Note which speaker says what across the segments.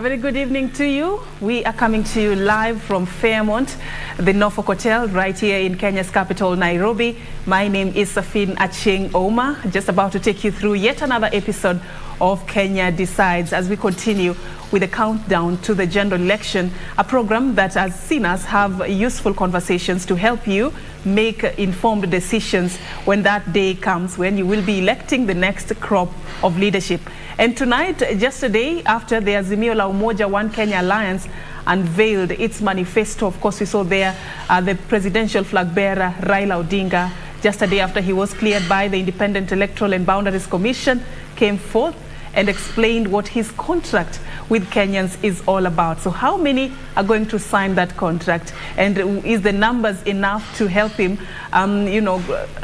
Speaker 1: A very good evening to you. We are coming to you live from Fairmont, the Norfolk Hotel, right here in Kenya's capital, Nairobi. My name is Serfine Achieng Ouma, just about to take you through yet another episode of Kenya Decides as we continue with a countdown to the general election, a program that has seen us have useful conversations to help you make informed decisions when that day comes, when you will be electing the next crop of leadership. And tonight, just a day after the Azimio la Umoja One Kenya Alliance unveiled its manifesto, of course we saw there the presidential flag bearer Raila Odinga, just a day after he was cleared by the Independent Electoral and Boundaries Commission, came forth and explained what his contract with Kenyans is all about. So how many are going to sign that contract? And is the numbers enough to help him,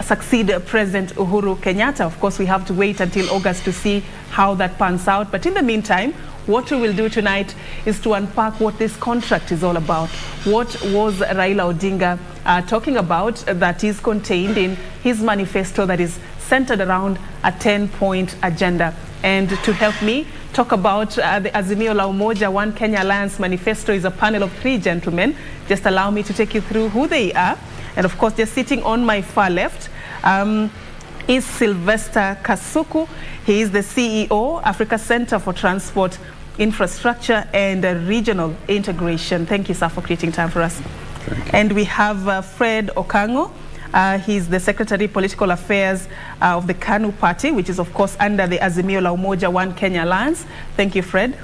Speaker 1: succeed President Uhuru Kenyatta? Of course, we have to wait until August to see how that pans out. But in the meantime, what we will do tonight is to unpack what this contract is all about. What was Raila Odinga talking about that is contained in his manifesto that is centered around a 10-point agenda? And to help me talk about the Azimio la Umoja One Kenya Alliance manifesto is a panel of 3 gentlemen. Just allow me to take you through who they are. And of course, just sitting on my far left is Sylvester Kasku. He is the CEO, Africa Center for Transport, Infrastructure and Regional Integration. Thank you, sir, for creating time for us. And we have Fredrick Okango. He's the Secretary Political Affairs of the KANU Party, which is of course under the Azimio la Umoja One Kenya Alliance. Thank you, Fred.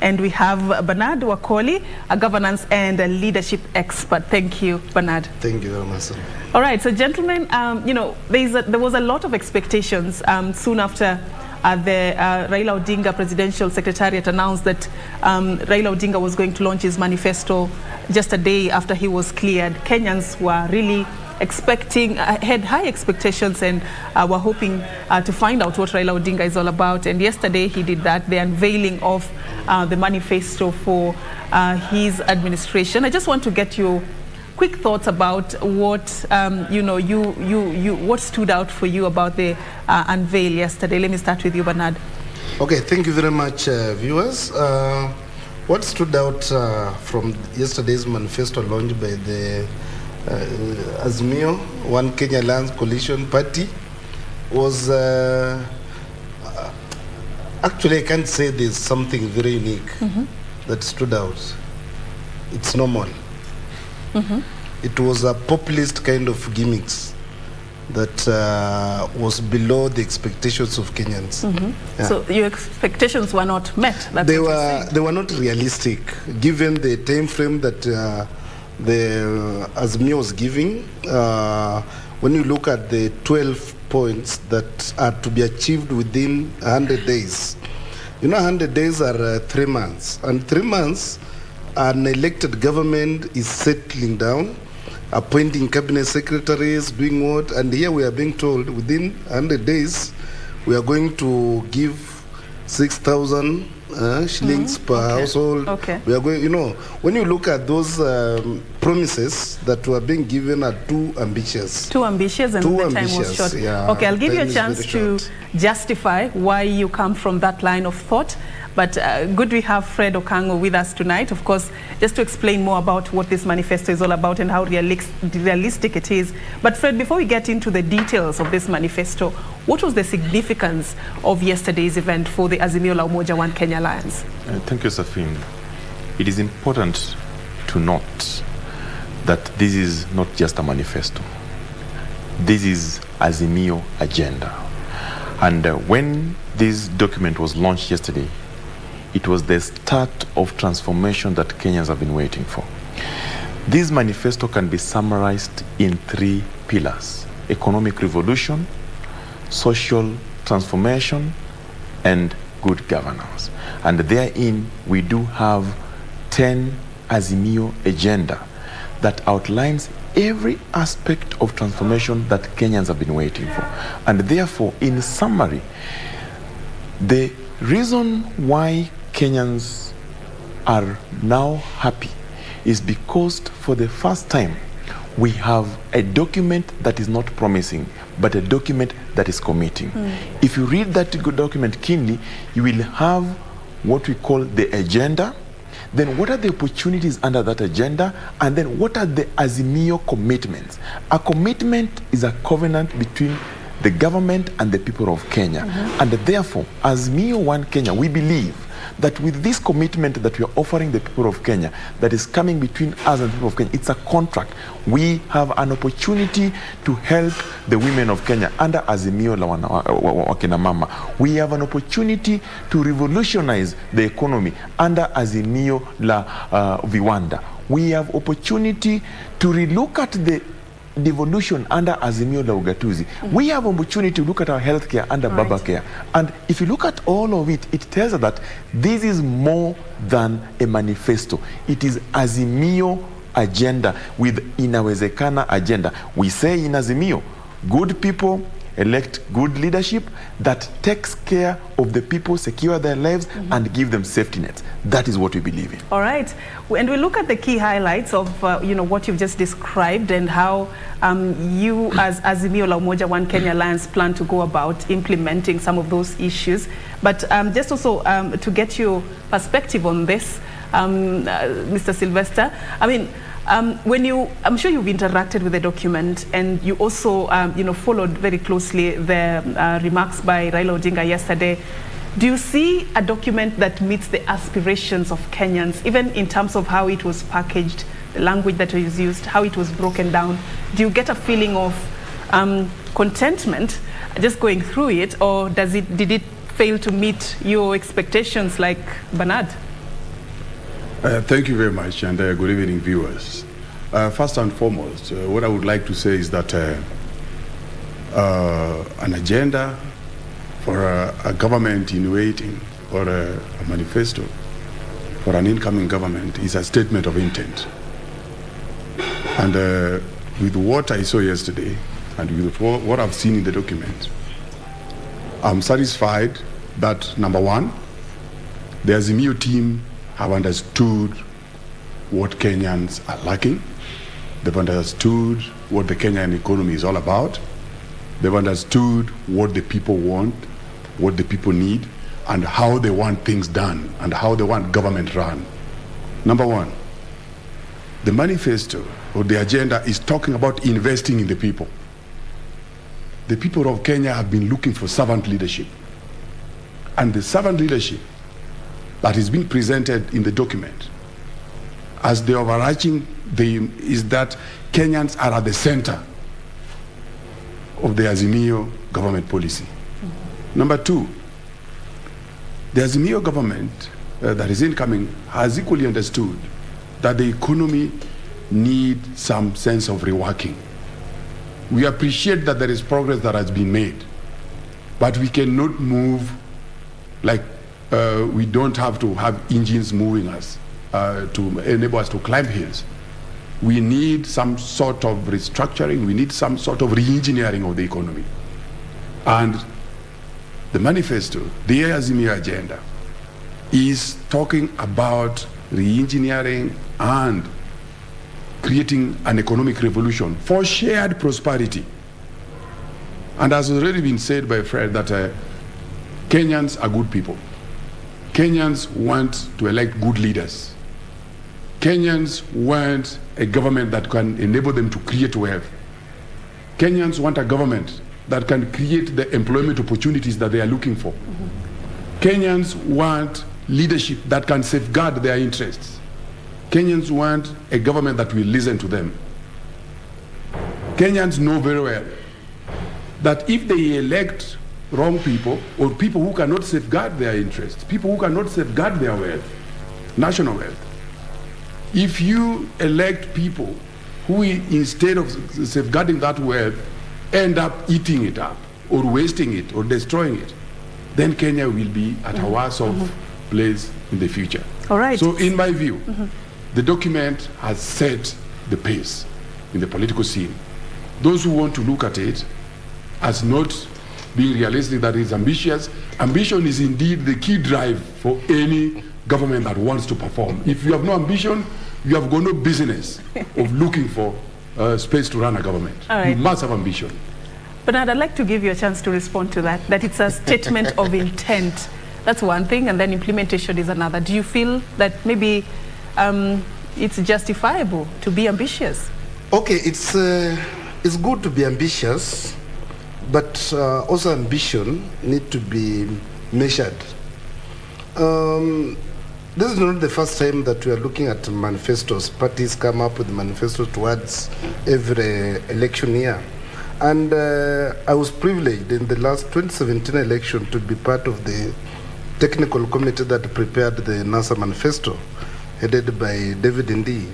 Speaker 1: And we have Bernard Wakoli, a governance and a leadership expert. Thank you, Bernard.
Speaker 2: Thank you very much.
Speaker 1: All right, so gentlemen, there was a lot of expectations soon after the Raila Odinga Presidential Secretariat announced that Raila Odinga was going to launch his manifesto just a day after he was cleared. Kenyans were really expecting, had high expectations and were hoping to find out what Raila Odinga is all about. And yesterday he did that, the unveiling of the manifesto for his administration. I just want to get your quick thoughts about what what stood out for you about the unveil yesterday. Let me start with you, Bernard.
Speaker 2: Okay, thank you very much, viewers. What stood out from yesterday's manifesto launched by the Azimio One Kenya Alliance Coalition Party was actually, I can't say there's something very unique that stood out. It's normal. It was a populist kind of gimmicks that was below the expectations of Kenyans. Yeah.
Speaker 1: So your expectations were not met?
Speaker 2: They were not realistic, given the time frame that the Azimio was giving. When you look at the 12 points that are to be achieved within 100 days, 100 days are 3 months, and 3 months an elected government is settling down, appointing cabinet secretaries, doing what, and here we are being told within 100 days we are going to give 6,000 shillings per household. We are going, when you look at those promises that were being given are too ambitious.
Speaker 1: Too ambitious, and the time was short.
Speaker 2: Yeah,
Speaker 1: okay, I'll give you a chance to justify why you come from that line of thought. But good we have Fred Okango with us tonight, of course, just to explain more about what this manifesto is all about and how realistic it is. But Fred, before we get into the details of this manifesto, what was the significance of yesterday's event for the Azimio la Umoja One Kenya Alliance?
Speaker 3: Thank you, Serfine. It is important to note that this is not just a manifesto. This is Azimio agenda. And when this document was launched yesterday, it was the start of transformation that Kenyans have been waiting for. This manifesto can be summarized in 3 pillars: economic revolution, social transformation, and good governance. And therein, we do have 10 Azimio agenda that outlines every aspect of transformation that Kenyans have been waiting for. And therefore, in summary, the reason why Kenyans are now happy is because for the first time we have a document that is not promising, but a document that is committing. If you read that document keenly, you will have what we call the agenda, then what are the opportunities under that agenda, and then what are the Azimio commitments? A commitment is a covenant between the government and the people of Kenya. And therefore, Azimio One Kenya, we believe that with this commitment that we are offering the people of Kenya, that is coming between us and the people of Kenya, it's a contract. We have an opportunity to help the women of Kenya under Azimio la Umoja. We have an opportunity to revolutionize the economy under Azimio la Viwanda. We have opportunity to relook at the devolution under Azimio la Ugatuzi. We have opportunity to look at our healthcare under Baba Care. And if you look at all of it, it tells us that this is more than a manifesto. It is Azimio agenda with inawezekana agenda. We say in Azimio, good people elect good leadership that takes care of the people, secure their lives, and give them safety nets. That is what we believe in.
Speaker 1: All right. And we look at the key highlights of what you've just described and how you as Azimio la Umoja One Kenya Alliance plan to go about implementing some of those issues. But just also to get your perspective on this, Mr. Sylvester, I mean, I'm sure you've interacted with the document, and you also, followed very closely the remarks by Raila Odinga yesterday. Do you see a document that meets the aspirations of Kenyans, even in terms of how it was packaged, the language that was used, how it was broken down? Do you get a feeling of contentment just going through it, or did it fail to meet your expectations, like Bernard?
Speaker 4: Thank you very much, and good evening, viewers. First and foremost, what I would like to say is that an agenda for a government in waiting, or a manifesto for an incoming government, is a statement of intent. And with what I saw yesterday, and with what I've seen in the document, I'm satisfied that, number one, the Azimio team have understood what Kenyans are lacking. They've understood what the Kenyan economy is all about. They've understood what the people want, what the people need, and how they want things done, and how they want government run. Number one, the manifesto or the agenda is talking about investing in the people. The people of Kenya have been looking for servant leadership. And the servant leadership that is being presented in the document as the overarching theme is that Kenyans are at the center of the Azimio government policy. Number two, the Azimio government that is incoming has equally understood that the economy needs some sense of reworking. We appreciate that there is progress that has been made, but we cannot move like we don't have to have engines moving us to enable us to climb hills. We need some sort of restructuring, we need some sort of re-engineering of the economy. And the manifesto, the Azimio agenda, is talking about re-engineering and creating an economic revolution for shared prosperity. And as has already been said by Fred, that Kenyans are good people. Kenyans want to elect good leaders. Kenyans want a government that can enable them to create wealth. Kenyans want a government that can create the employment opportunities that they are looking for. Kenyans want leadership that can safeguard their interests. Kenyans want a government that will listen to them. Kenyans know very well that if they elect wrong people, or people who cannot safeguard their interests, people who cannot safeguard their wealth, national wealth, if you elect people who, instead of safeguarding that wealth, end up eating it up, or wasting it, or destroying it, then Kenya will be at a worse off place in the future.
Speaker 1: All right.
Speaker 4: So in my view, the document has set the pace in the political scene. Those who want to look at it as not being realistic, that is ambitious, ambition is indeed the key drive for any government that wants to perform. If you have no ambition, you have got no business of looking for space to run a government.
Speaker 1: Right.
Speaker 4: You must have ambition.
Speaker 1: Bernard, I'd like to give you a chance to respond to that, that it's a statement of intent. That's one thing, and then implementation is another. Do you feel that maybe it's justifiable to be ambitious? Okay,
Speaker 2: it's good to be ambitious, but also ambition need to be measured. This is not the first time that we are looking at manifestos. Parties come up with manifestos towards every election year. And I was privileged in the last 2017 election to be part of the technical committee that prepared the NASA manifesto, headed by David Ndii.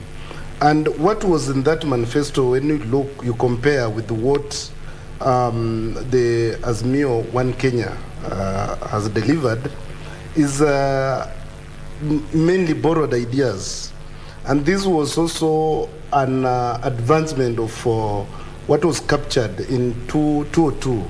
Speaker 2: And what was in that manifesto, when you compare with what the Azimio One Kenya has delivered, is mainly borrowed ideas. And this was also an advancement of what was captured in 2002,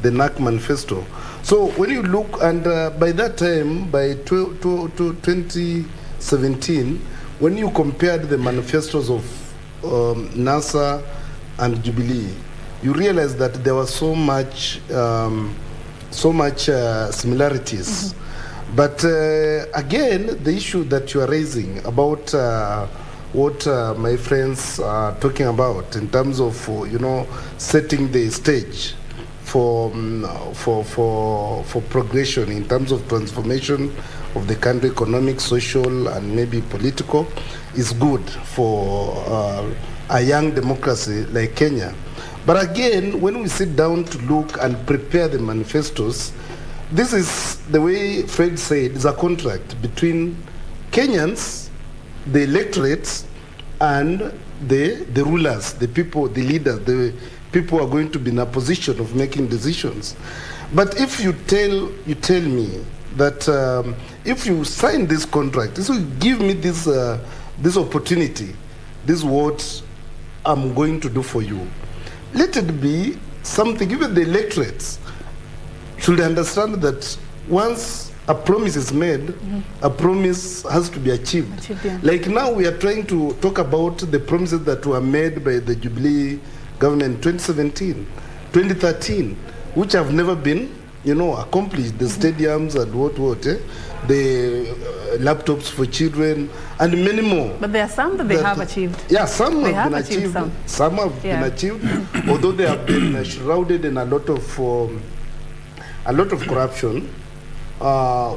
Speaker 2: the NAC manifesto. So when you look, and by that time, by 2017, when you compared the manifestos of NASA and Jubilee, you realize that there was so much similarities. But again, the issue that you are raising about what my friends are talking about in terms of setting the stage for progression in terms of transformation of the country, economic, social, and maybe political, is good for a young democracy like Kenya. But again, when we sit down to look and prepare the manifestos, this is, the way Fred said, is a contract between Kenyans, the electorates, and the rulers, the people, the leaders, the people who are going to be in a position of making decisions. But if you tell me that if you sign this contract, this will give me this opportunity, this is what I'm going to do for you. Let it be something, even the electorates should understand that once a promise is made, a promise has to be achieved. Like now we are trying to talk about the promises that were made by the Jubilee government in 2017, 2013, which have never been, accomplished. The stadiums and the laptops for children, and many more.
Speaker 1: But there are some that they have achieved.
Speaker 2: Yeah, some have been achieved. Some have been achieved, although they have been shrouded in a lot of corruption,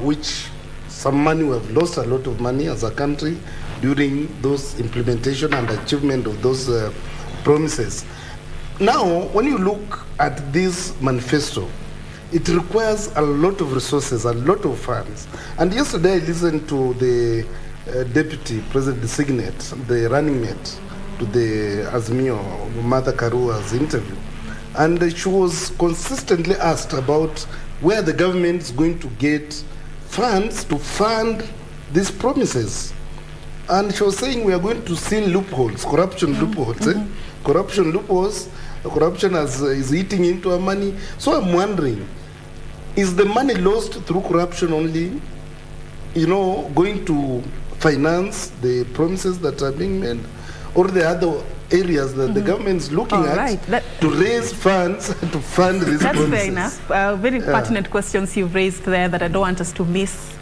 Speaker 2: which some money, we have lost a lot of money as a country during those implementation and achievement of those promises. Now, when you look at this manifesto, it requires a lot of resources, a lot of funds. And yesterday I listened to the Deputy President Designate, the running mate to the Azimio, Martha Karua's interview. And she was consistently asked about where the government is going to get funds to fund these promises. And she was saying we are going to seal loopholes, corruption loopholes. Corruption loopholes, corruption is eating into our money. So I'm wondering, is the money lost through corruption only, going to finance the promises that are being made? Or the other areas that the government is looking at to raise funds to fund these promises?
Speaker 1: That's fair enough. Very pertinent questions you've raised there that I don't want us to miss.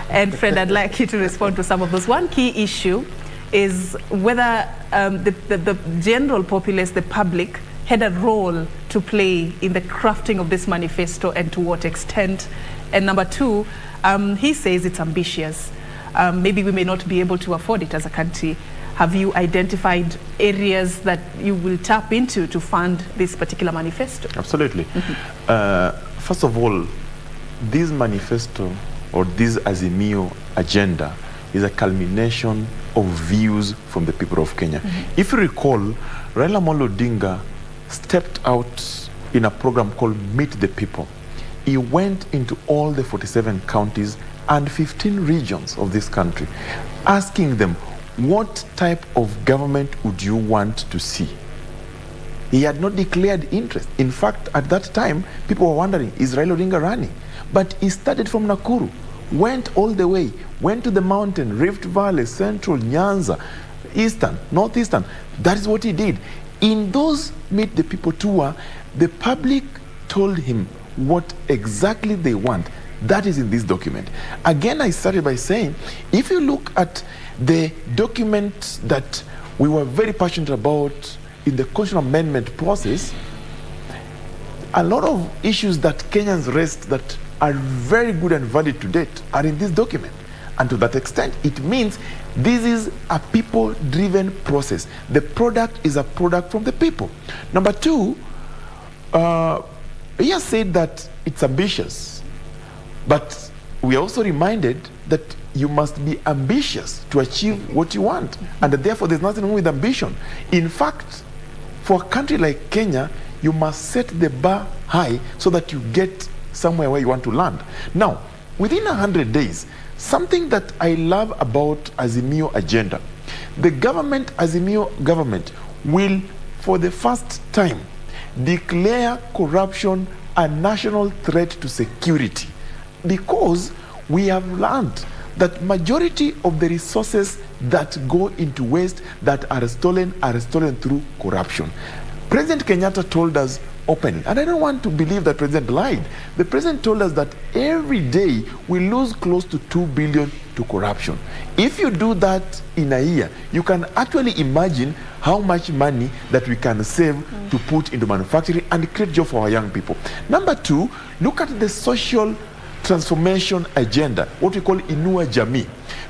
Speaker 1: And Fred, I'd like you to respond to some of those. One key issue is whether the general populace, the public, had a role to play in the crafting of this manifesto, and to what extent. And number two, he says it's ambitious. Maybe we may not be able to afford it as a country. Have you identified areas that you will tap into to fund this particular manifesto?
Speaker 3: Absolutely. First of all, this manifesto, or this Azimio agenda, is a culmination of views from the people of Kenya. If you recall, Raila Amolo Odinga stepped out in a program called Meet the People. He went into all the 47 counties and 15 regions of this country, asking them, what type of government would you want to see? He had not declared interest. In fact, at that time, people were wondering, is Raila Odinga running? But he started from Nakuru, went all the way, went to the mountain, Rift Valley, Central, Nyanza, Eastern, Northeastern. That is what he did. In those Meet the People tour, the public told him what exactly they want. That is in this document. Again, I started by saying, if you look at the document that we were very passionate about in the constitutional amendment process, a lot of issues that Kenyans raised that are very good and valid to date are in this document. And to that extent, it means this is a people-driven process. The product is a product from the people. Number two, he has said that it's ambitious, but we are also reminded that you must be ambitious to achieve what you want, and that therefore there's nothing wrong with ambition. In fact, for a country like Kenya, you must set the bar high so that you get somewhere where you want to land. Now, within 100 days, something that I love about Azimio agenda, the government, Azimio government, will for the first time declare corruption a national threat to security, because we have learned that majority of the resources that go into waste that are stolen through corruption. President Kenyatta told us openly, and I don't want to believe that President lied. The President told us that every day we lose close to 2 billion to corruption. If you do that in a year, you can actually imagine how much money that we can save to put into manufacturing and create jobs for our young people. Number two, look at the social transformation agenda, what we call Inua Jamii.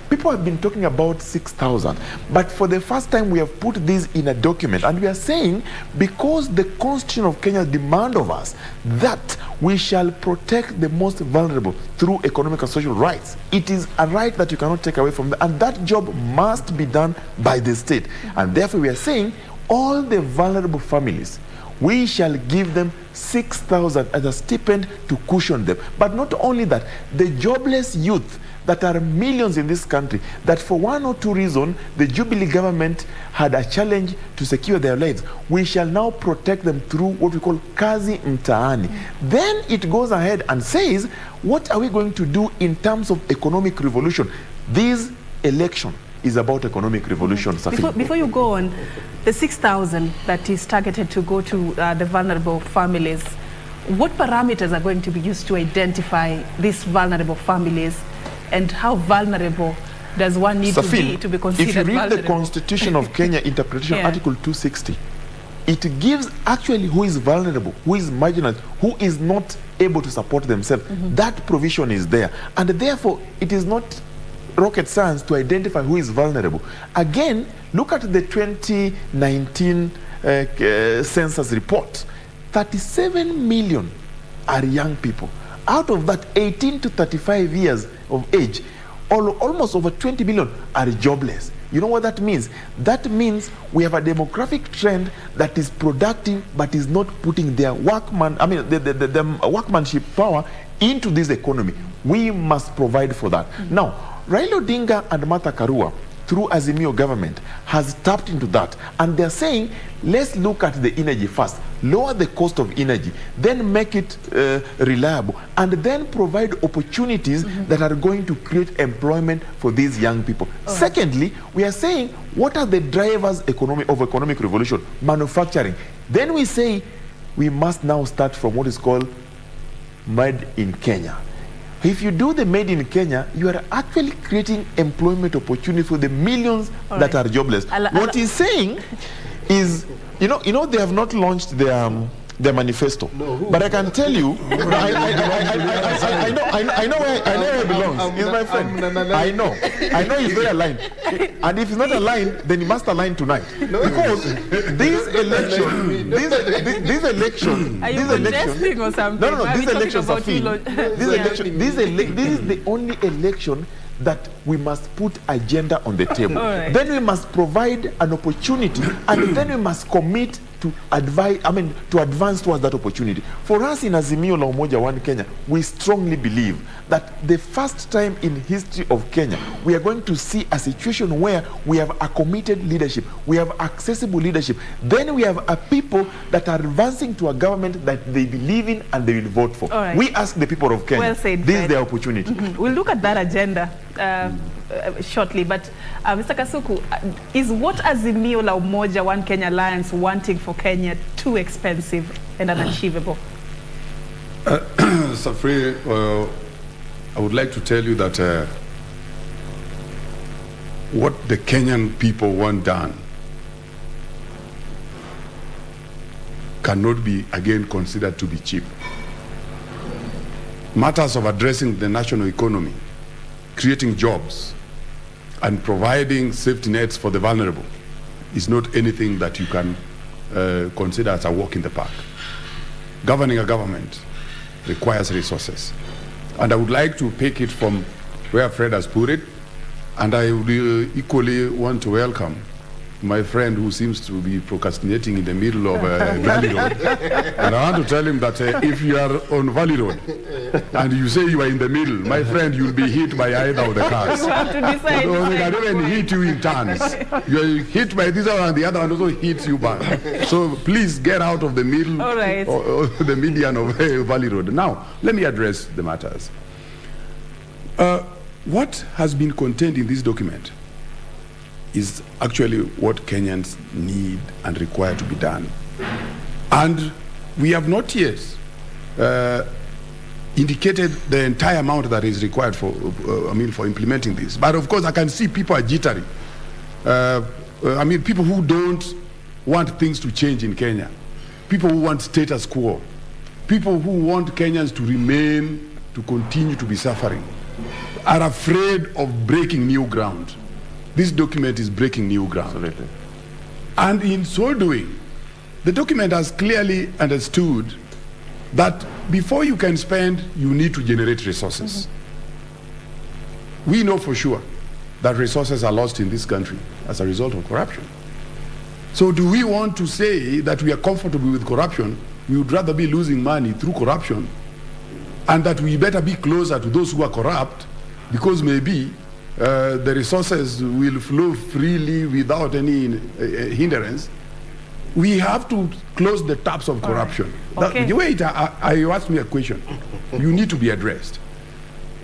Speaker 3: People have been talking about 6,000, but for the first time we have put this in a document, and we are saying, because the Constitution of Kenya demand of us that we shall protect the most vulnerable through economic and social rights. It is a right that you cannot take away from them, and that job must be done by the state. And therefore we are saying all the vulnerable families, we shall give them 6,000 as a stipend to cushion them. But not only that, the jobless youth that are millions in this country, that for one or two reasons the Jubilee government had a challenge to secure their lives, we shall now protect them through what we call Kazi Mtaani. Then it goes ahead and says, what are we going to do in terms of economic revolution? This election is about economic revolution.
Speaker 1: Before you go on, the 6,000 that is targeted to go to the vulnerable families, what parameters are going to be used to identify these vulnerable families, and how vulnerable does one need to be considered
Speaker 3: if you read
Speaker 1: vulnerable?
Speaker 3: The Constitution of Kenya interpretation, Article 260, it gives actually who is vulnerable, who is marginalized, who is not able to support themselves. That provision is there, and therefore it is not rocket science to identify who is vulnerable. Again, look at the 2019 census report. 37 million are young people. Out of that, 18 to 35 years of age, almost over 20 million are jobless. You know what that means? That means we have a demographic trend that is productive but is not putting their the workmanship power into this economy. We must provide for that. Now, Raila Odinga and Martha Karua, through Azimio government, has tapped into that, and they're saying, let's look at the energy first, lower the cost of energy, then make it reliable, and then provide opportunities that are going to create employment for these young people. Secondly, we are saying, what are the drivers of economic revolution? Manufacturing. Then we say, we must now start from what is called Made in Kenya. If you do the Made in Kenya, you are actually creating employment opportunity for the millions that are jobless. What he's saying is, you know, they have not launched their manifesto. No, but I can tell you, I know where it belongs. He's my friend. I know he's very aligned. And if he's not aligned, then he must align tonight. Because this election, this election.
Speaker 1: Are you contesting or something?
Speaker 3: No, this election is the only election that we must put agenda on the table. Then we must provide an opportunity, and then we must commit to advance towards that opportunity. For us in Azimio la Umoja One Kenya, we strongly believe that the first time in history of Kenya, we are going to see a situation where we have a committed leadership, we have accessible leadership, then we have a people that are advancing to a government that they believe in and they will vote for. We ask the people of Kenya,
Speaker 1: well said,
Speaker 3: this is their opportunity.
Speaker 1: We'll look at that agenda shortly, but Mr. Kasku, is what Azimio la Umoja One Kenya Alliance wanting for Kenya too expensive and unachievable?
Speaker 4: Safri, I would like to tell you that what the Kenyan people want done cannot be again considered to be cheap. Matters of addressing the national economy, creating jobs, and providing safety nets for the vulnerable is not anything that you can consider as a walk in the park. Governing a government requires resources. And I would like to pick it from where Fred has put it, and I would equally want to welcome my friend who seems to be procrastinating in the middle of Valley Road. And I want to tell him that if you are on Valley Road and you say you are in the middle, my friend, you'll be hit by either of the cars.
Speaker 1: You have to decide.
Speaker 4: So they can even hit you in turns. You are hit by this one and the other one also hits you back. So please get out of the middle,
Speaker 1: all right,
Speaker 4: or the median of Valley Road. Now, let me address the matters. What has been contained in this document is actually what Kenyans need and require to be done. And we have not yet indicated the entire amount that is required for, for implementing this. But of course, I can see people are jittery. People who don't want things to change in Kenya, people who want status quo, people who want Kenyans to remain, to continue to be suffering, are afraid of breaking new ground. This document is breaking new ground.
Speaker 3: Absolutely.
Speaker 4: And in so doing, the document has clearly understood that before you can spend, you need to generate resources. We know for sure that resources are lost in this country as a result of corruption. So do we want to say that we are comfortable with corruption? We would rather be losing money through corruption, and that we better be closer to those who are corrupt, because maybe the resources will flow freely without any hindrance. We have to close the taps of corruption.
Speaker 1: Right. Okay.
Speaker 4: Wait, you asked me a question. You need to be addressed.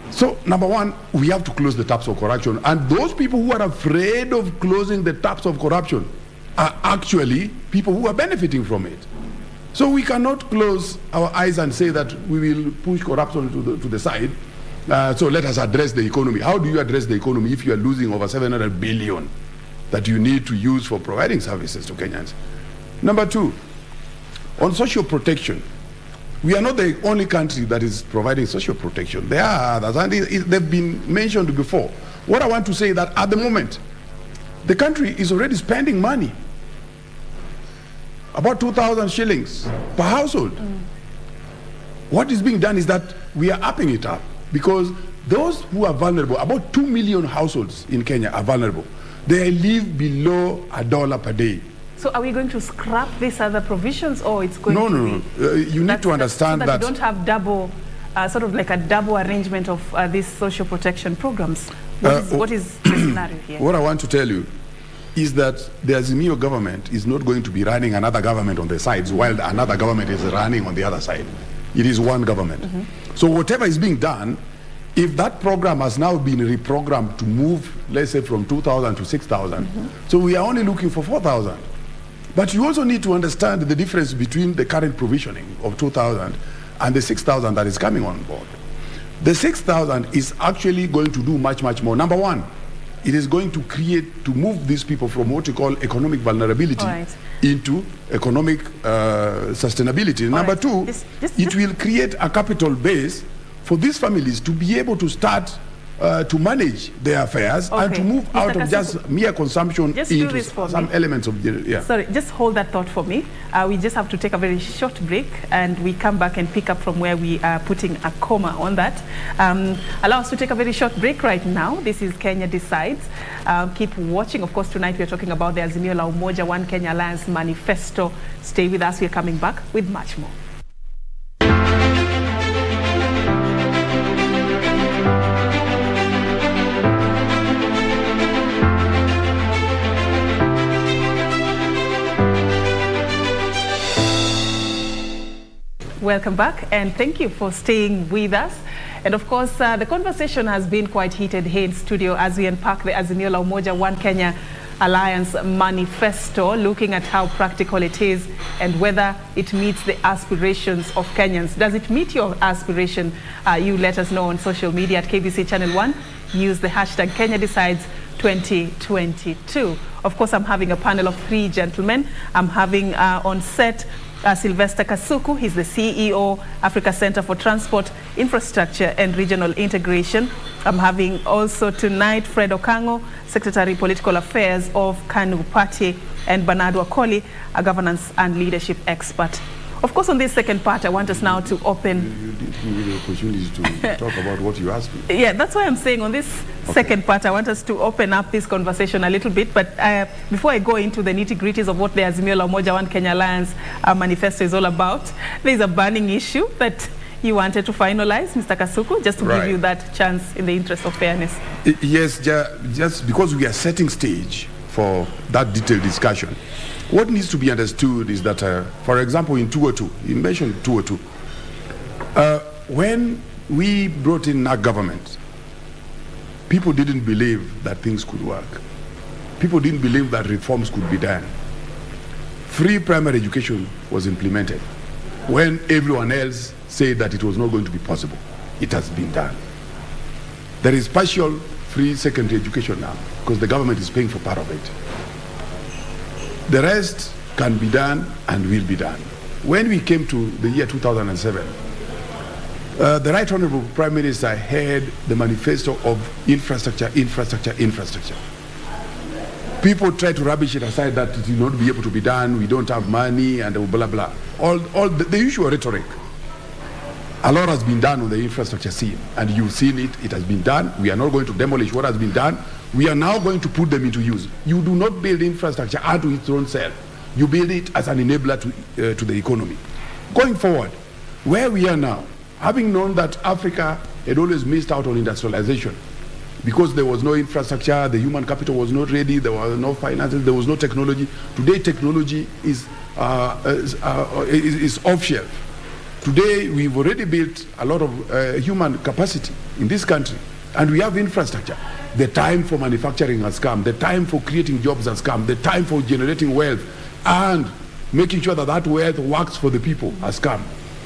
Speaker 4: So, number one, we have to close the taps of corruption. And those people who are afraid of closing the taps of corruption are actually people who are benefiting from it. So we cannot close our eyes and say that we will push corruption to the side. So let us address the economy. How do you address the economy if you are losing over 700 billion that you need to use for providing services to Kenyans? Number two, on social protection, we are not the only country that is providing social protection. There are others, and they've been mentioned before. What I want to say is that at the moment, the country is already spending money, about 2,000 shillings per household. What is being done is that we are upping it up, because those who are vulnerable, about 2 million households in Kenya are vulnerable. They live below $1 per day.
Speaker 1: So are we going to scrap these other provisions, or it's going to be...
Speaker 4: You need to understand
Speaker 1: so that you don't have double, sort of like a double arrangement of these social protection programs. What is the scenario here?
Speaker 4: What I want to tell you is that the Azimio government is not going to be running another government on the sides while another government is running on the other side. It is one government. So whatever is being done, if that program has now been reprogrammed to move, let's say, from 2,000 to 6,000, so we are only looking for 4,000. But you also need to understand the difference between the current provisioning of 2,000 and the 6,000 that is coming on board. The 6,000 is actually going to do much, much more. Number one, it is going to move these people from what you call economic vulnerability into economic sustainability. Number two, it will create a capital base for these families to be able to start to manage their affairs and to move out of just mere consumption into some elements of the...
Speaker 1: Sorry, just hold that thought for me. We just have to take a very short break, and we come back and pick up from where we are putting a comma on that. Allow us to take a very short break right now. This is Kenya Decides. Keep watching. Of course, tonight we are talking about the Azimio la Umoja One Kenya Alliance Manifesto. Stay with us. We are coming back with much more. Welcome back, and thank you for staying with us. And of course, the conversation has been quite heated here in studio as we unpack the Azimio la Umoja One Kenya Alliance Manifesto, looking at how practical it is and whether it meets the aspirations of Kenyans. Does it meet your aspiration? You let us know on social media at KBC Channel 1. Use the hashtag Kenya Decides 2022. Of course, I'm having a panel of 3 gentlemen. I'm having on set Sylvester Kasku. He's the CEO, Africa Center for Transport, Infrastructure and Regional Integration. I'm having also tonight Fredrick Okango, Secretary Political Affairs of KANU Party, and Bernard Wakoli, a governance and leadership expert. Of course, on this second part, I want us now to open...
Speaker 4: You didn't give me the opportunity to talk about what you asked me.
Speaker 1: Yeah, that's why I'm saying on this second part, I want us to open up this conversation a little bit. But before I go into the nitty-gritties of what the Azimio la Umoja One Kenya Alliance Manifesto is all about, there's a burning issue that you wanted to finalize, Mr. Kasku, just to give you that chance in the interest of fairness.
Speaker 4: Yes, just because we are setting stage for that detailed discussion, what needs to be understood is that, for example, in 202, you mentioned 202, when we brought in our government, people didn't believe that things could work. People didn't believe that reforms could be done. Free primary education was implemented when everyone else said that it was not going to be possible. It has been done. There is partial free secondary education now because the government is paying for part of it. The rest can be done and will be done. When we came to the year 2007, the Right Honorable Prime Minister had the manifesto of infrastructure. People try to rubbish it aside that it will not be able to be done, we don't have money, and blah, blah. All the usual rhetoric. A lot has been done on the infrastructure scene, and you've seen it, it has been done. We are not going to demolish what has been done. We are now going to put them into use. You do not build infrastructure unto its own self. You build it as an enabler to the economy. Going forward, where we are now, having known that Africa had always missed out on industrialization because there was no infrastructure, the human capital was not ready, there were no finances, there was no technology. Today, technology is off shelf. Today, we've already built a lot of human capacity in this country, and we have infrastructure. The time for manufacturing has come. The time for creating jobs has come. The time for generating wealth and making sure that that wealth works for the people has come.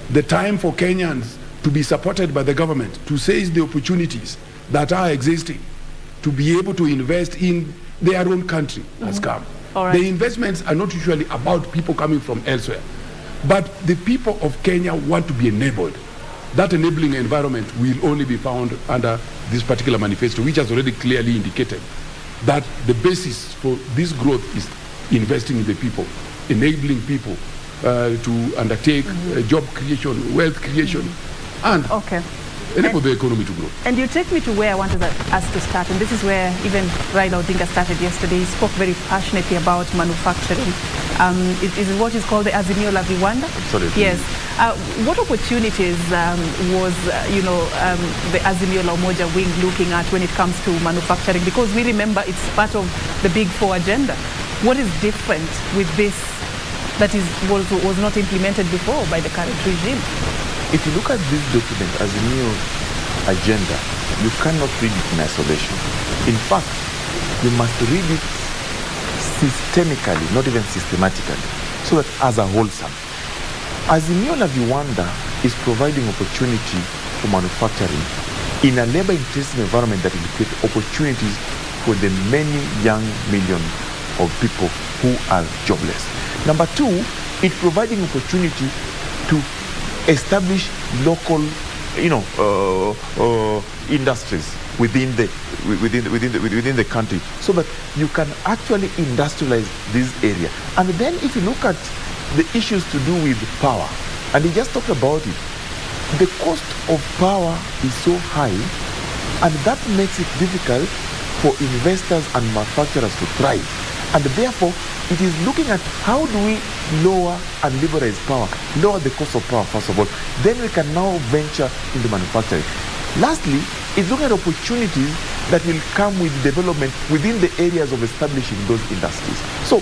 Speaker 4: The time for Kenyans to be supported by the government, to seize the opportunities that are existing, to be able to invest in their own country has come.
Speaker 1: All right.
Speaker 4: The investments are not usually about people coming from elsewhere, but the people of Kenya want to be enabled. That enabling environment will only be found under this particular manifesto, which has already clearly indicated that the basis for this growth is investing in the people, enabling people to undertake job creation, wealth creation, and enable the economy to grow.
Speaker 1: And you take me to where I wanted us to start, and this is where even Raila Odinga started yesterday. He spoke very passionately about manufacturing. It is what is called the Azimio la Umoja.
Speaker 3: Absolutely.
Speaker 1: Yes. What opportunities was the Azimio la Umoja wing looking at when it comes to manufacturing? Because we remember it's part of the Big Four agenda. What is different with this that was not implemented before by the current regime?
Speaker 3: If you look at this document as a new agenda, you cannot read it in isolation. In fact, you must read it systemically, not even systematically, so that as a wholesome. Azimio la Umoja is providing opportunity for manufacturing in a labor-intensive environment that will create opportunities for the many young millions of people who are jobless. Number two, it's providing opportunity to establish local, industries within the country, so that you can actually industrialize this area. And then, if you look at the issues to do with power, and he just talked about it, the cost of power is so high, and that makes it difficult for investors and manufacturers to thrive. And therefore, it is looking at how do we lower and liberalize power, lower the cost of power first of all, then we can now venture into manufacturing. Lastly, it's looking at opportunities that will come with development within the areas of establishing those industries. So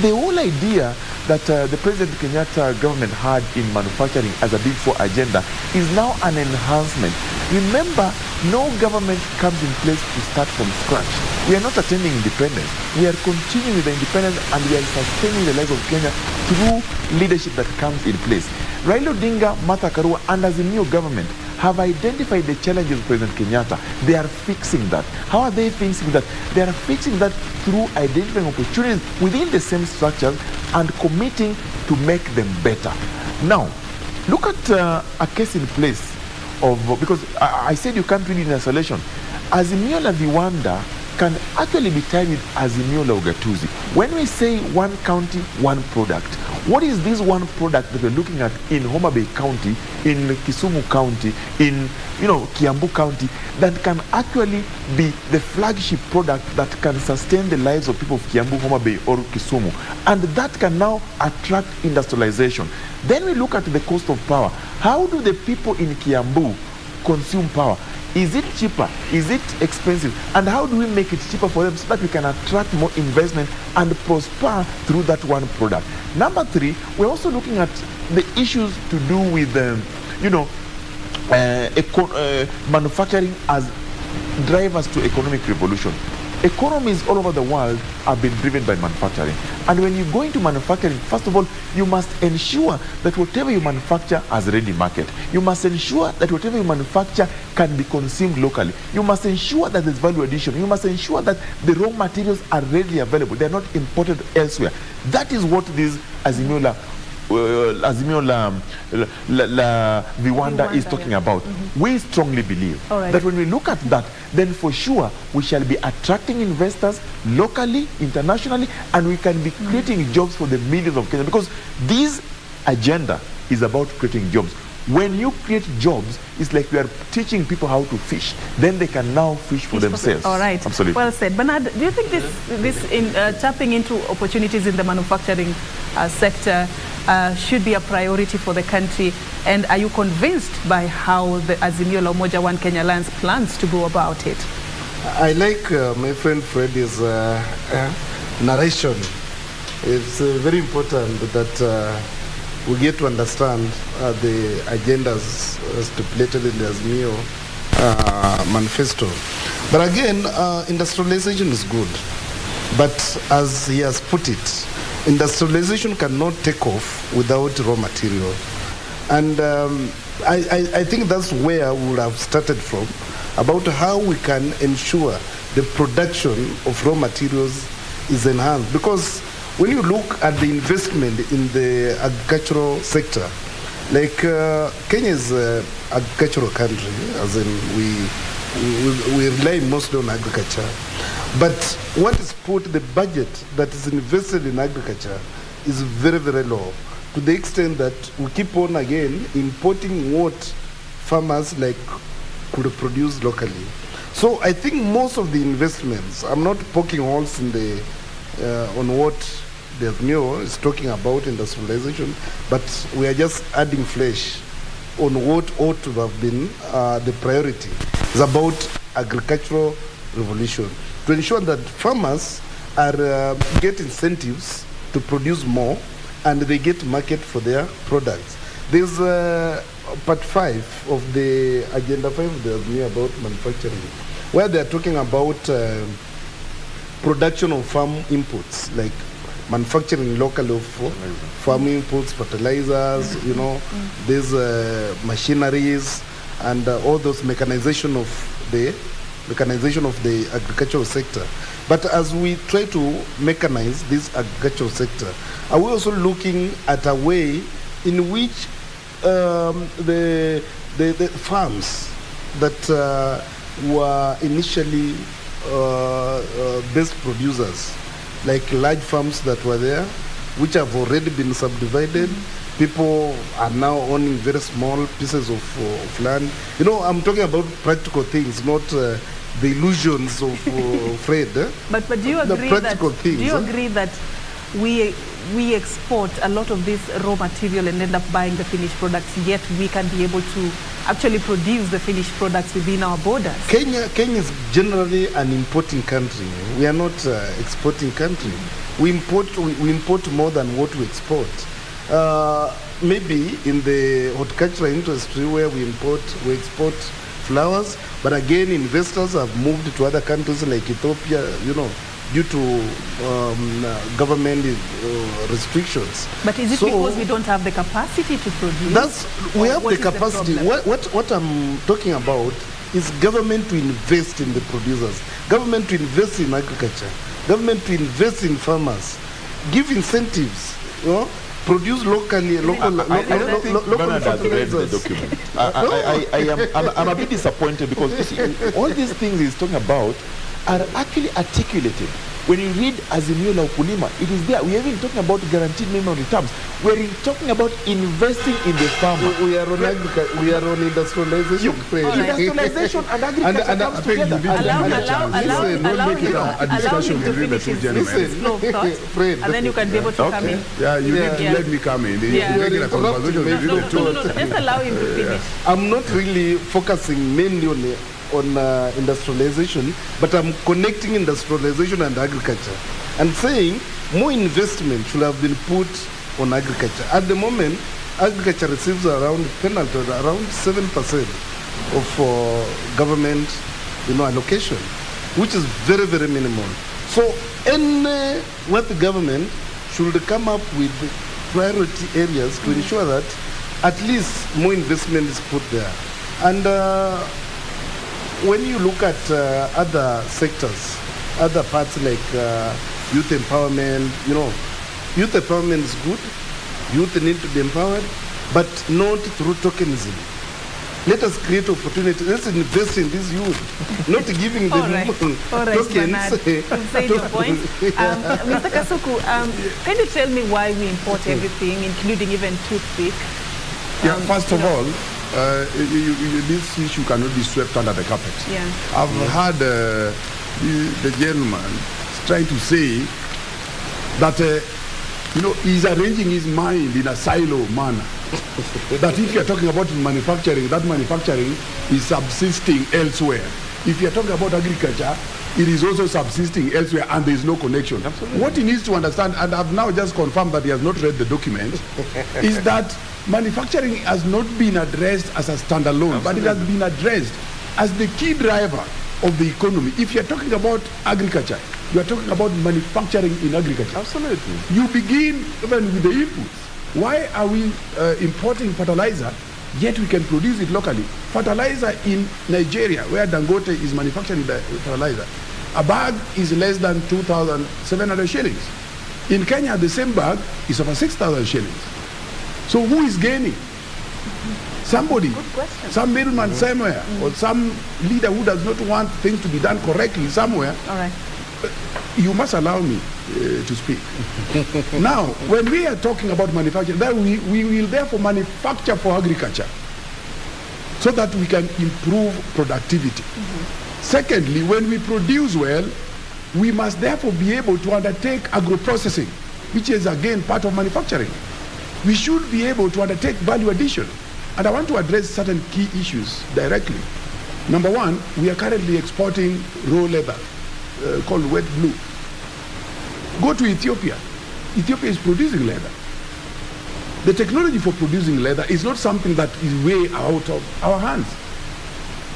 Speaker 3: the whole idea that the President Kenyatta government had in manufacturing as a Big Four agenda is now an enhancement. Remember, no government comes in place to start from scratch. We are not attaining independence. We are continuing with the independence, and we are sustaining the life of Kenya through leadership that comes in place. Raila Odinga, Martha Karua, and Azimio government have identified the challenges of President Kenyatta. They are fixing that. How are they fixing that? They are fixing that through identifying opportunities within the same structures and committing to make them better. Now, look at a case in place of, because I said you can't read in isolation. Azimio la Viwanda can actually be tied with Azimio la Ugatuzi. When we say one county, one product, what is this one product that we're looking at in Homa Bay County, in Kisumu County, in Kiambu County, that can actually be the flagship product that can sustain the lives of people of Kiambu, Homa Bay, or Kisumu, and that can now attract industrialization. Then we look at the cost of power. How do the people in Kiambu consume power? Is it cheaper? Is it expensive? And how do we make it cheaper for them so that we can attract more investment and prosper through that one product? Number three, we're also looking at the issues to do with, manufacturing as drivers to economic revolution. Economies all over the world have been driven by manufacturing. And when you go into manufacturing, first of all, you must ensure that whatever you manufacture has a ready market. You must ensure that whatever you manufacture can be consumed locally. You must ensure that there's value addition. You must ensure that the raw materials are readily available. They're not imported elsewhere. That is what this Azimio la Viwanda is talking about. We strongly believe that when we look at that, then for sure we shall be attracting investors locally, internationally, and we can be creating jobs for the millions of Kenyans, because this agenda is about creating jobs. When you create jobs, it's like we are teaching people how to fish. Then they can now fish for themselves.
Speaker 1: All right.
Speaker 3: Absolutely.
Speaker 1: Well said. Bernard, do you think this tapping into opportunities in the manufacturing sector should be a priority for the country? And are you convinced by how the Azimio la Umoja One Kenya Alliance plans to go about it?
Speaker 2: I like my friend Fred's narration. It's very important that we get to understand the agendas stipulated in the Azimio Manifesto. But again, industrialization is good. But as he has put it, industrialization cannot take off without raw material. And I think that's where we would have started from, about how we can ensure the production of raw materials is enhanced. Because when you look at the investment in the agricultural sector, like Kenya is an agricultural country, as in we rely mostly on agriculture. But what is put, the budget that is invested in agriculture is very, very low, to the extent that we keep on again importing what farmers could produce locally. So I think most of the investments, I'm not poking holes in the on what the Azimio is talking about industrialization, but we are just adding flesh on what ought to have been the priority. It's about agricultural revolution, to ensure that farmers are get incentives to produce more and they get market for their products. There's part 5 of the Agenda 5 of the Azimio about manufacturing, where they're talking about production of farm inputs, like manufacturing locally of farm inputs, fertilizers, these machineries, and all those mechanization of the agricultural sector. But as we try to mechanize this agricultural sector, are we also looking at a way in which the farms that were initially best producers, like large farms that were there, which have already been subdivided, people are now owning very small pieces of land. I'm talking about practical things, not the illusions of Fred.
Speaker 1: But do you agree that we export a lot of this raw material and end up buying the finished products, yet we can be able to actually produce the finished products within our borders?
Speaker 2: Kenya is generally an importing country. We are not exporting country. We import more than what we export. Maybe in the horticultural industry, where we export flowers. But again, investors have moved to other countries like Ethiopia, due to government restrictions.
Speaker 1: But is it because we don't have the capacity to produce?
Speaker 2: We have the capacity. What I'm talking about is government to invest in the producers, government to invest in agriculture, government to invest in farmers, give incentives, produce locally.
Speaker 3: Bernard has read the document. I'm a bit disappointed because you see, all these things he's talking about are actually articulated. When you read Azimio la Umoja, it is there. We are even talking about guaranteed minimum returns. We are talking about investing in the farmer.
Speaker 2: We are on industrialization.
Speaker 3: Industrialization and agriculture comes together.
Speaker 1: Allow him to finish his flow of thought, and then you can be able to come in.
Speaker 4: Yeah, you need to let me come in.
Speaker 1: Just allow him to finish.
Speaker 2: I'm not really focusing mainly on industrialization, but I'm connecting industrialization and agriculture and saying more investment should have been put on agriculture. At the moment, agriculture receives around 7% of government allocation, which is very, very minimal. So what the government should come up with priority areas to ensure that at least more investment is put there. And when you look at other sectors, other parts like youth empowerment, youth empowerment is good. Youth need to be empowered, but not through tokenism. Let us create opportunity. Let's invest in this youth, not giving them tokens.
Speaker 1: You've said your point. Mr. Kasuku, can you tell me why we import everything, including even toothpick?
Speaker 4: First of all, this issue cannot be swept under the carpet.
Speaker 1: Yeah.
Speaker 4: I've heard the gentleman trying to say that he's arranging his mind in a silo manner. That if you're talking about manufacturing, that manufacturing is subsisting elsewhere. If you're talking about agriculture, it is also subsisting elsewhere and there is no connection. Absolutely. What he needs to understand, and I've now just confirmed that he has not read the document, is that manufacturing has not been addressed as a standalone, but it has been addressed as the key driver of the economy. If you're talking about agriculture, you are talking about manufacturing in agriculture.
Speaker 3: Absolutely.
Speaker 4: You begin even with the inputs. Why are we importing fertilizer, yet we can produce it locally? Fertilizer in Nigeria, where Dangote is manufacturing the fertilizer, a bag is less than 2,700 shillings. In Kenya, the same bag is over 6,000 shillings. So who is gaining? Somebody, some middleman somewhere, or some leader who does not want things to be done correctly somewhere.
Speaker 1: All right.
Speaker 4: You must allow me to speak. Now, when we are talking about manufacturing, then we will therefore manufacture for agriculture so that we can improve productivity. Secondly, when we produce well, we must therefore be able to undertake agro-processing, which is again part of manufacturing. We should be able to undertake value addition. And I want to address certain key issues directly. Number one, we are currently exporting raw leather called wet blue. Go to Ethiopia. Ethiopia is producing leather. The technology for producing leather is not something that is way out of our hands.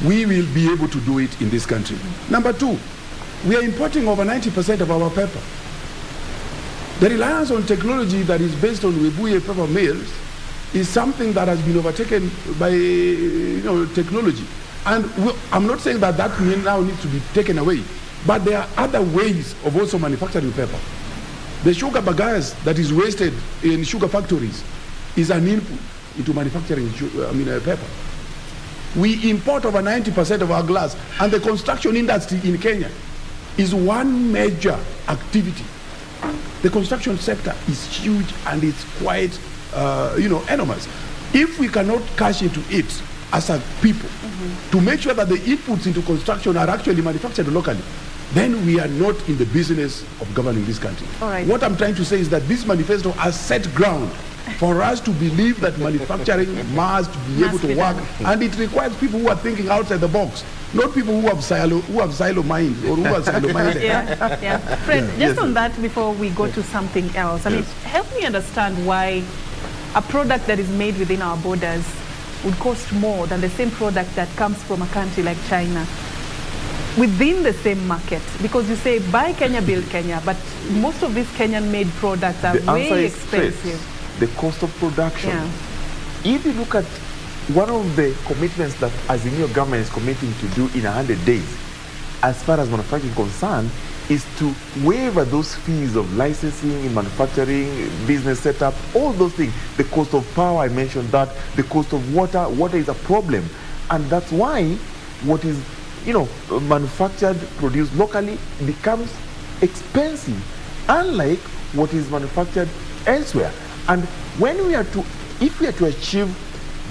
Speaker 4: We will be able to do it in this country. Number two, we are importing over 90% of our pepper. The reliance on technology that is based on Webuye pepper mills is something that has been overtaken by technology. And I'm not saying that mill now needs to be taken away, but there are other ways of also manufacturing pepper. The sugar bagasse that is wasted in sugar factories is an input into manufacturing pepper. We import over 90% of our glass, and the construction industry in Kenya is one major activity. The construction sector is huge and it's quite, enormous. If we cannot cash into it as a people to make sure that the inputs into construction are actually manufactured locally, then we are not in the business of governing this country.
Speaker 1: All right.
Speaker 4: What I'm trying to say is that this manifesto has set ground for us to believe that manufacturing must be able to work, and it requires people who are thinking outside the box, not people who have silo minds or who are silo-minded.
Speaker 1: Fred, just on that before we go to something else, I mean, help me understand why a product that is made within our borders would cost more than the same product that comes from a country like China within the same market? Because you say buy Kenya, build Kenya, but most of these Kenyan-made products are way expensive.
Speaker 3: The cost of production.
Speaker 1: Yeah.
Speaker 3: If you look at one of the commitments that Azimio government is committing to do in 100 days, as far as manufacturing is concerned, is to waive those fees of licensing, manufacturing, business setup, all those things. The cost of power, I mentioned that. The cost of water. Water is a problem. And that's why what is, manufactured, produced locally becomes expensive, unlike what is manufactured elsewhere. And if we are to achieve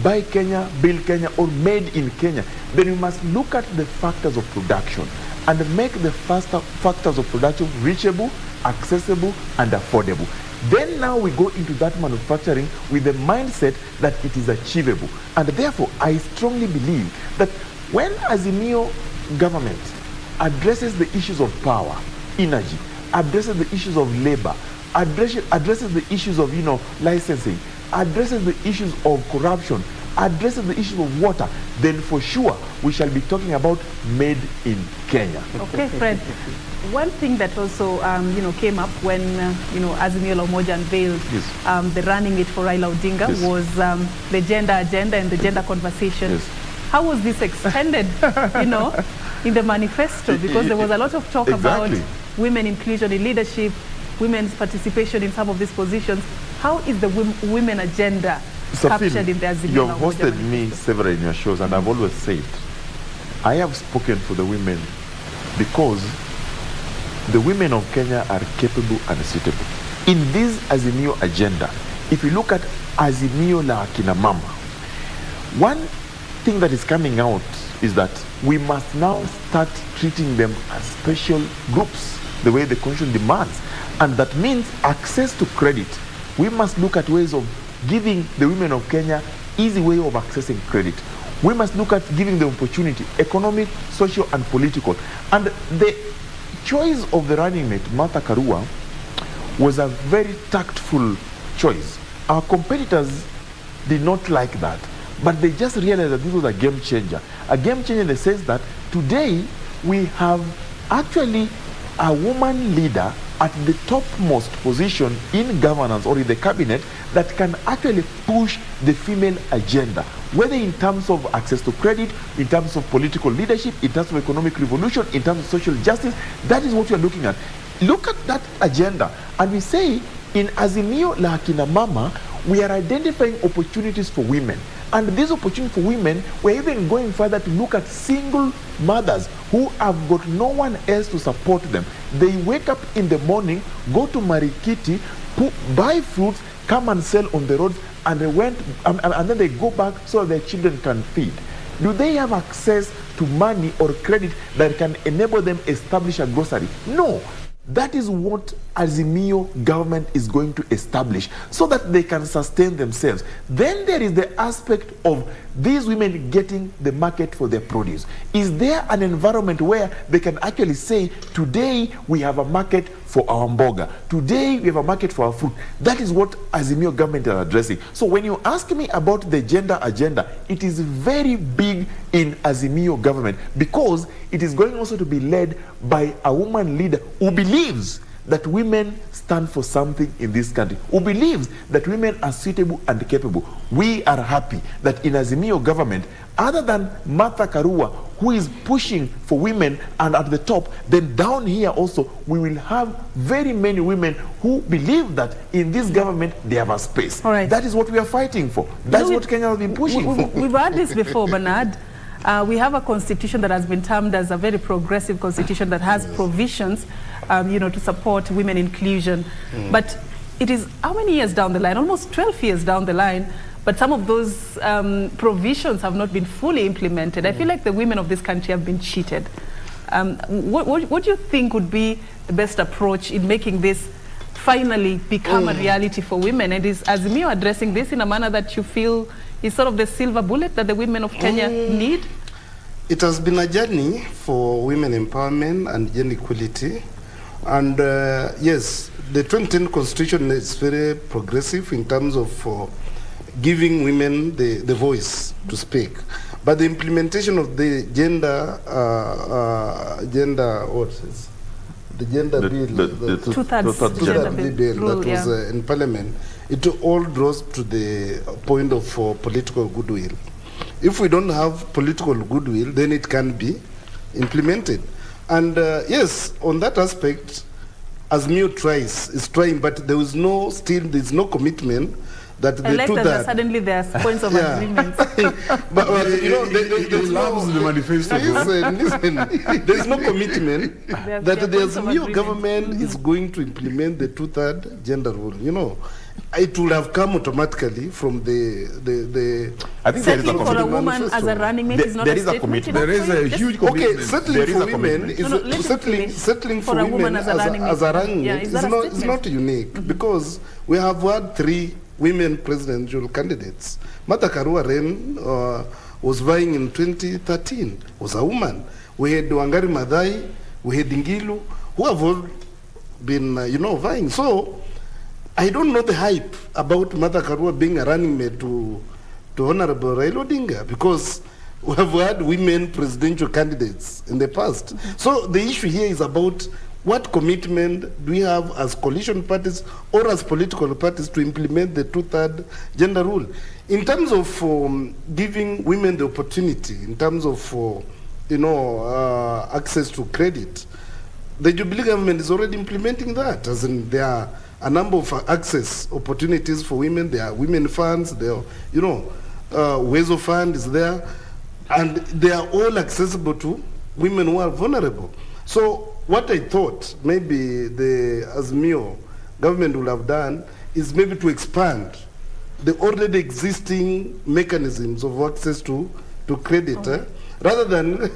Speaker 3: buy Kenya, build Kenya, or made in Kenya, then we must look at the factors of production and make the factors of production reachable, accessible, and affordable. Then now we go into that manufacturing with the mindset that it is achievable. And therefore, I strongly believe that when Azimio government addresses the issues of power, energy, addresses the issues of labor, addresses the issues of licensing, addresses the issues of corruption, addresses the issues of water, then for sure we shall be talking about made in Kenya.
Speaker 1: Okay, Fred. One thing that also came up when Azimio la Umoja unveiled the running it for Raila Odinga was the gender agenda and the gender conversation. How was this extended, in the manifesto? Because there was a lot of talk about women inclusion in leadership, women's participation in some of these positions. How is the women agenda captured in the Azimio la Umoja?
Speaker 3: You have hosted me several in your shows, and I've always said, I have spoken for the women because the women of Kenya are capable and suitable. In this Azimio agenda, if you look at Azimio la Akina Mama, one thing that is coming out is that we must now start treating them as special groups, the way the Constitution demands. And that means access to credit. We must look at ways of giving the women of Kenya easy way of accessing credit. We must look at giving them opportunity, economic, social, and political. And the choice of the running mate, Martha Karua, was a very tactful choice. Our competitors did not like that, but they just realized that this was a game changer. A game changer in the sense that today we have actually a woman leader at the topmost position in governance or in the cabinet that can actually push the female agenda, whether in terms of access to credit, in terms of political leadership, in terms of economic revolution, in terms of social justice. That is what we are looking at. Look at that agenda, and we say in Azimio la Akina Mama, we are identifying opportunities for women. And these opportunities for women, we're even going further to look at single mothers who have got no one else to support them. They wake up in the morning, go to Marikiti, buy fruits, come and sell on the roads, and then they go back so their children can feed. Do they have access to money or credit that can enable them establish a grocery? No. That is what Azimio government is going to establish so that they can sustain themselves. Then there is the aspect of these women getting the market for their produce. Is there an environment where they can actually say, today we have a market for our mboga, today we have a market for our fruit? That is what Azimio government is addressing. So when you ask me about the gender agenda, it is very big in Azimio government because it is going also to be led by a woman leader who believes that women stand for something in this country, who believes that women are suitable and capable. We are happy that in Azimio government, other than Martha Karua, who is pushing for women and at the top, then down here also, we will have very many women who believe that in this government, they have a space.
Speaker 1: All right.
Speaker 3: That is what we are fighting for. That's what Kenya has been pushing for.
Speaker 1: We've had this before, Bernard. We have a constitution that has been termed as a very progressive constitution that has provisions, to support women inclusion. But it is how many years down the line? Almost 12 years down the line. But some of those provisions have not been fully implemented. I feel like the women of this country have been cheated. What do you think would be the best approach in making this finally become a reality for women? And is Azimio addressing this in a manner that you feel is sort of the silver bullet that the women of Kenya need?
Speaker 2: It has been a journey for women empowerment and gender equality. And yes, the 2010 Constitution is very progressive in terms of giving women the voice to speak. But the implementation of the gender bill, the
Speaker 1: two-thirds gender
Speaker 2: bill that was in Parliament, it all draws to the point of political goodwill. If we don't have political goodwill, then it can be implemented. And yes, on that aspect, Azimio is trying, but there's no commitment that
Speaker 1: I like that suddenly there's points of agreement.
Speaker 2: but you know,
Speaker 4: they loves the manifesto.
Speaker 2: Listen, there's no commitment that the Azimio government is going to implement the two-third gender rule. You know, it will have come automatically from the
Speaker 3: I think there is a
Speaker 1: for a woman as a running mate is not a commitment.
Speaker 4: There is a huge commitment.
Speaker 2: Okay, settling for women is settling for a woman as a running mate is not unique, because we have had 3 women presidential candidates. Martha Karua Ren was vying in 2013, was a woman. We had Wangari Maathai, we had Ngilu, who have all been, vying. So, I don't know the hype about Martha Karua being a running mate to Honorable Raila Odinga, because we have had women presidential candidates in the past. So, the issue here is about what commitment do we have as coalition parties or as political parties to implement the two-third gender rule? In terms of giving women the opportunity, in terms of access to credit, the Jubilee government is already implementing that. As in, there are a number of access opportunities for women. There are women funds. There are, Wezo Fund is there, and they are all accessible to women who are vulnerable. So, what I thought maybe the Azimio government would have done is maybe to expand the already existing mechanisms of access to credit, rather than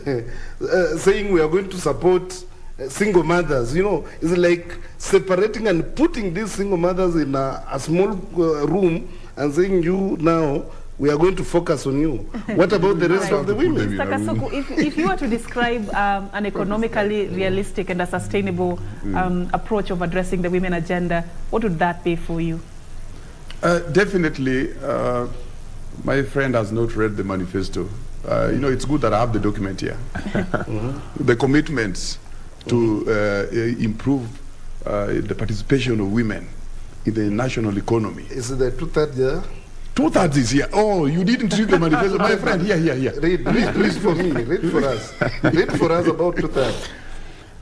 Speaker 2: saying we are going to support single mothers. It's like separating and putting these single mothers in a small room and saying, you now, we are going to focus on you. What about the rest of the women?
Speaker 1: Mr. Kasku, if you were to describe an economically realistic and a sustainable approach of addressing the women agenda, what would that be for you?
Speaker 4: Definitely, my friend has not read the manifesto. It's good that I have the document here. The commitments to improve the participation of women in the national economy.
Speaker 2: Is it the two-thirds, yeah?
Speaker 4: Two-thirds is here. Oh, you didn't read the manifesto. My friend, here.
Speaker 2: Read please for me. Read for us. Read for us about two-thirds.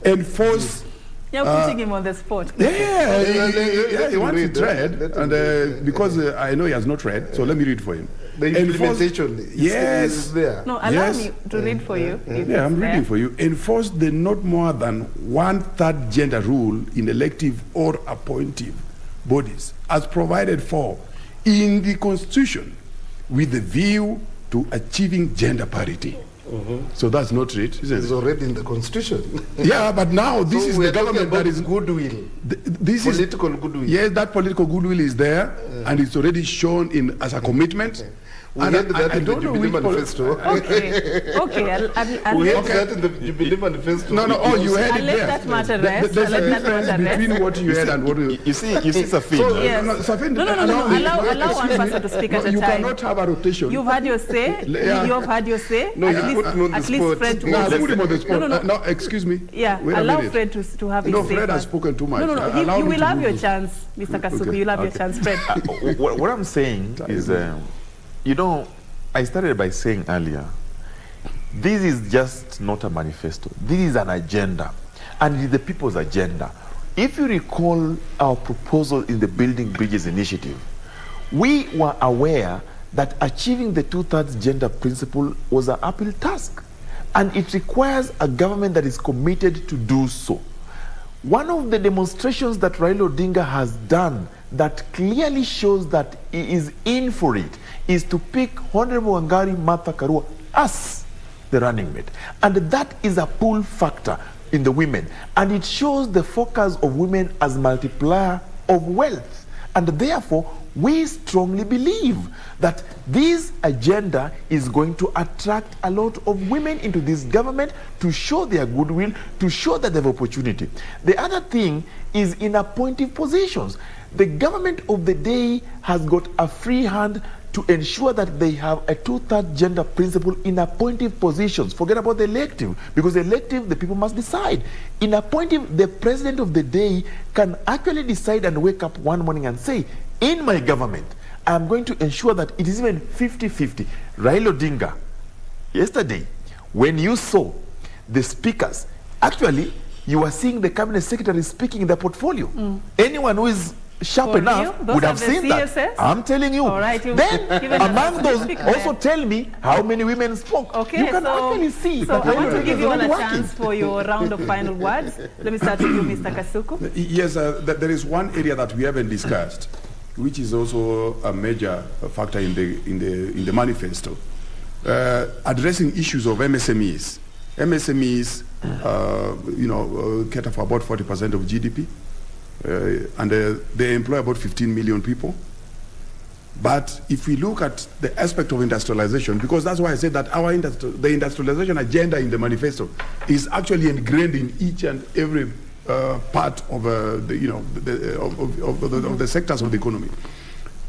Speaker 4: Enforce.
Speaker 1: You're putting him on the spot.
Speaker 4: Yeah, he wants to read. And because I know he has not read, so let me read for him.
Speaker 2: The implementation is there.
Speaker 1: No, allow me to read for you.
Speaker 4: Yeah, I'm reading for you. Enforce the not more than one-third gender rule in elective or appointive bodies as provided for in the Constitution with the view to achieving gender parity. So that's not it, isn't it?
Speaker 2: It's already in the Constitution.
Speaker 4: Yeah, but now this is the government that is
Speaker 2: goodwill.
Speaker 4: This
Speaker 2: political goodwill.
Speaker 4: Yes, that political goodwill is there, and it's already shown in as a commitment.
Speaker 2: We had that in the Jubilee Manifesto. We had that in the Jubilee Manifesto.
Speaker 4: No, you had it there.
Speaker 1: Let that matter rest.
Speaker 4: There's a difference between what you had and what you...
Speaker 3: You see, Serfine.
Speaker 1: Allow one person to speak at a time.
Speaker 4: You cannot have a rotation.
Speaker 1: You've had your say. You've had your say.
Speaker 2: No, you put me on the spot.
Speaker 1: At least Fred to...
Speaker 4: No, put him on the spot. No, excuse me.
Speaker 1: Yeah, allow Fred to have his say.
Speaker 4: No, Fred has spoken too much.
Speaker 1: No, you will have your chance, Mr. Kasuku. You'll have your chance, Fred.
Speaker 3: What I'm saying is... I started by saying earlier, this is just not a manifesto. This is an agenda, and it is the people's agenda. If you recall our proposal in the Building Bridges Initiative, we were aware that achieving the two-thirds gender principle was an uphill task, and it requires a government that is committed to do so. One of the demonstrations that Raila Odinga has done that clearly shows that he is in for it is to pick Honorable Wangari Martha Karua as the running mate. And that is a pull factor in the women. And it shows the focus of women as multiplier of wealth. And therefore, we strongly believe that this agenda is going to attract a lot of women into this government to show their goodwill, to show that they have opportunity. The other thing is in appointive positions. The government of the day has got a free hand to ensure that they have a 2/3 gender principle in appointive positions. Forget about the elective, because the elective, the people must decide. In appointive, the president of the day can actually decide and wake up one morning and say, in my government, I'm going to ensure that it is even 50-50. Raila Odinga, yesterday, when you saw the speakers, actually, you were seeing the cabinet secretary speaking in their portfolio. Anyone who is sharp enough would have seen that. I'm telling you.
Speaker 1: All right,
Speaker 3: then, among those, also tell me how many women spoke.
Speaker 1: Okay,
Speaker 3: you can actually see.
Speaker 1: So I want to give you all a chance for your round of final words. Let me start with you, Mr. Kasku.
Speaker 4: Yes, there is one area that we haven't discussed, which is also a major factor in the manifesto, addressing issues of MSMEs. MSMEs, cater for about 40% of GDP, and they employ about 15 million people. But if we look at the aspect of industrialization, because that's why I said that the industrialization agenda in the manifesto is actually ingrained in each and every part of the sectors of the economy.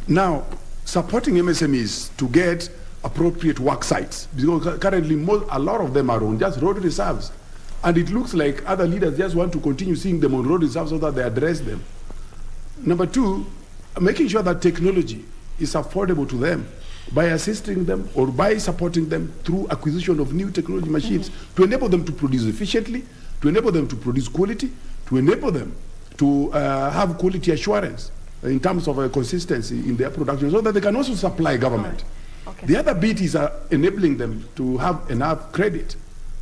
Speaker 4: Now, supporting MSMEs to get appropriate work sites, because currently a lot of them are on just road reserves, and it looks like other leaders just want to continue seeing them on road reserves so that they address them. Number two, making sure that technology is affordable to them by assisting them or by supporting them through acquisition of new technology machines to enable them to produce efficiently, to enable them to produce quality, to enable them to have quality assurance in terms of consistency in their production, so that they can also supply government. Okay. The other bit is enabling them to have enough credit,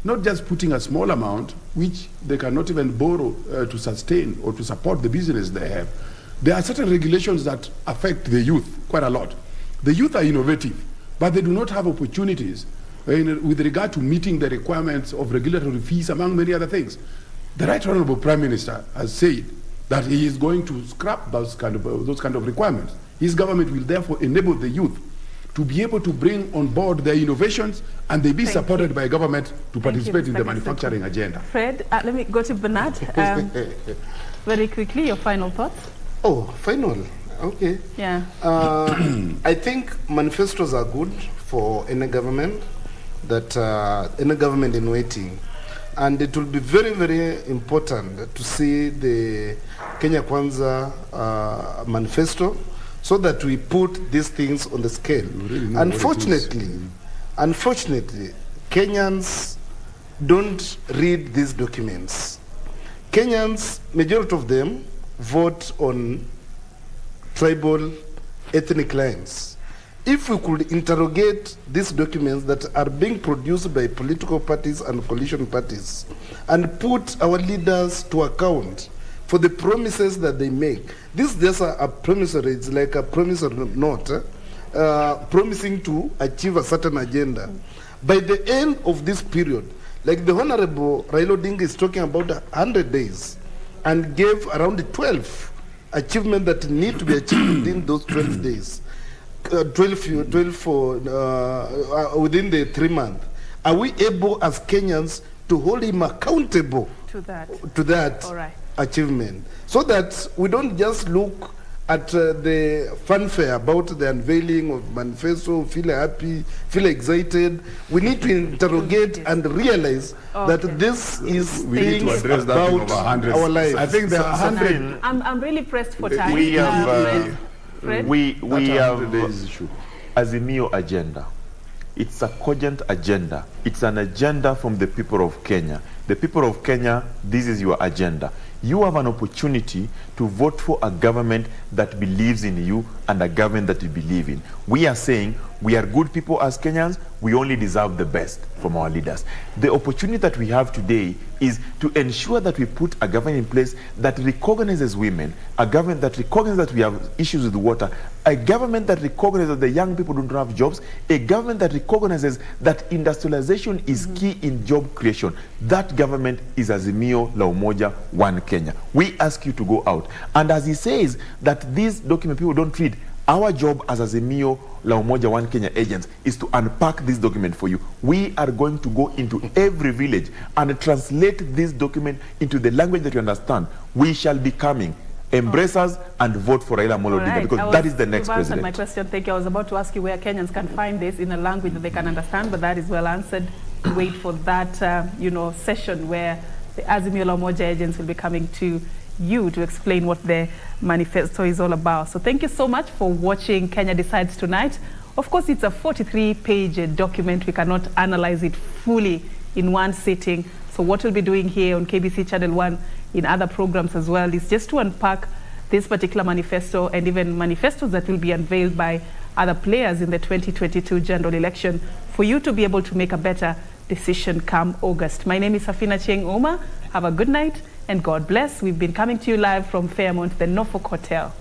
Speaker 4: not just putting a small amount which they cannot even borrow to sustain or to support the business they have. There are certain regulations that affect the youth quite a lot. The youth are innovative, but they do not have opportunities with regard to meeting the requirements of regulatory fees, among many other things. The Right Honorable Prime Minister has said that he is going to scrap those kind of requirements. His government will therefore enable the youth to be able to bring on board their innovations, and they be supported by government to participate in the manufacturing agenda.
Speaker 1: Fred, let me go to Bernard. Very quickly, your final thoughts.
Speaker 2: Oh, final. Okay.
Speaker 1: Yeah.
Speaker 2: I think manifestos are good for any government, any government in waiting. And it will be very, very important to see the Kenya Kwanza manifesto, so that we put these things on the scale. Really unfortunately, Kenyans don't read these documents. Kenyans, majority of them, vote on tribal, ethnic lines. If we could interrogate these documents that are being produced by political parties and coalition parties and put our leaders to account for the promises that they make. This is just a promissory, it's like a promissory note, promising to achieve a certain agenda. By the end of this period, like the Honorable Raila Odinga is talking about 100 days, and gave around 12 achievements that need to be achieved within those 12 days, 12 for, within the 3 months. Are we able as Kenyans to hold him accountable to that
Speaker 1: All right.
Speaker 2: achievement, so that we don't just look at the fanfare about the unveiling of manifesto, feel happy, feel excited? We need to interrogate and realize that this is things about our lives.
Speaker 4: I think there are 100.
Speaker 1: I'm really pressed for time.
Speaker 3: We have
Speaker 4: issue.
Speaker 3: Azimio agenda. It's a cogent agenda. It's an agenda from the people of Kenya. The people of Kenya, this is your agenda. You have an opportunity to vote for a government that believes in you and a government that you believe in. We are saying we are good people as Kenyans. We only deserve the best from our leaders. The opportunity that we have today is to ensure that we put a government in place that recognizes women, a government that recognizes that we have issues with water, a government that recognizes that the young people don't have jobs, a government that recognizes that industrialization is key in job creation. That government is Azimio la Umoja, One Kenya. We ask you to go out. And as he says that this document people don't read, our job as Azimio la Umoja, One Kenya agents is to unpack this document for you. We are going to go into every village and translate this document into the language that you understand. We shall be coming embrace us and vote for Raila Amolo Odinga, because that is the next
Speaker 1: you've answered
Speaker 3: president.
Speaker 1: my question. Thank you. I was about to ask you where Kenyans can find this in a language that they can understand, but that is well answered. Wait for that, session where the Azimio la Umoja agents will be coming to you to explain what the manifesto is all about. So thank you so much for watching Kenya Decides tonight. Of course, it's a 43-page document. We cannot analyze it fully in one sitting. So what we'll be doing here on KBC Channel 1 in other programs as well is just to unpack this particular manifesto and even manifestos that will be unveiled by other players in the 2022 general election for you to be able to make a better decision come August. My name is Serfine Achieng Ouma. Have a good night and God bless. We've been coming to you live from Fairmont, the Norfolk Hotel.